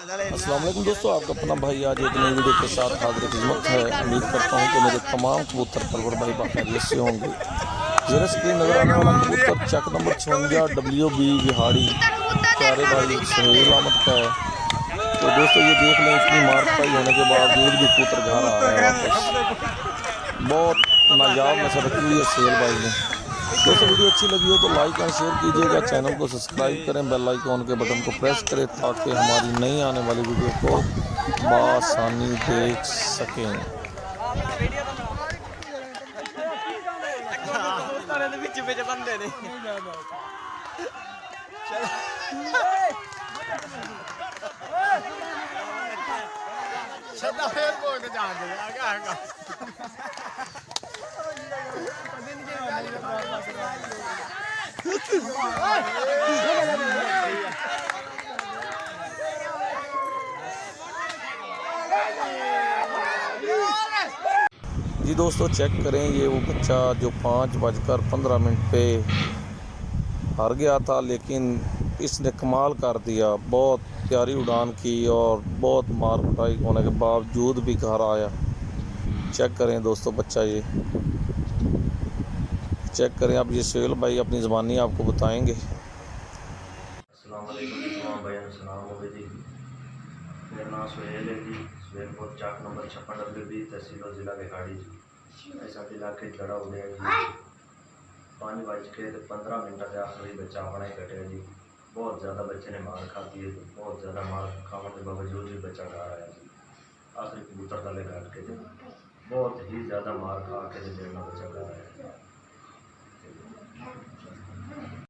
अस्सलाम वालेकुम दोस्तों, आपका अपना भाई आज एक नई वीडियो के साथ हाजिर खिदमत है। उम्मीद करता हूं कि मेरे तमाम कबूतर परवर भाई बाखैरियत से होंगे। ज़रा स्क्रीन नज़र आने वाला कबूतर चक नंबर 56 WB विहाड़ी प्यारे भाई सुहेल अहमद का है। तो दोस्तों ये देख लें, इतनी मार कुटाई होने के बावजूद भी कबूतर घर आ रहा है वापस। बहुत नायाब नस्ल रखी हुई है सुहेल भाई ने। दोस्तों वीडियो अच्छी लगी हो तो लाइक एंड शेयर कीजिएगा, चैनल को सब्सक्राइब करें, बेल आइकॉन के बटन को प्रेस करें ताकि हमारी नई आने वाली वीडियो को बआसानी देख सकें। जी दोस्तों चेक करें, ये वो बच्चा जो 5:15 पे हार गया था, लेकिन इसने कमाल कर दिया। बहुत प्यारी उड़ान की और बहुत मार कुटाई होने के बावजूद भी घर आया। चेक करें दोस्तों बच्चा, ये चेक करें। अब ये सुहेल भाई अपनी ज़बानी आपको बताएंगे। अस्सलाम वालेकुम तमाम भाइयों, सलाम हो जी। मेरा नाम सुहेल है जी। सुहेलपुर चाक नंबर 56 WB तहसील और ज़िला भिखाड़ी जी। ऐसा इलाके लड़ा हो गया जी। 5:15 के आखिरी बच्चा अपना ही कटे जी। बहुत ज़्यादा बच्चे ने मार खा दी है, बहुत ज़्यादा मार खाने के बावजूद भी बच्चा घर आया जी। आखिरी कबूतर तले काट के जी बहुत ही ज़्यादा मार खा के जी बच्चा घर आया।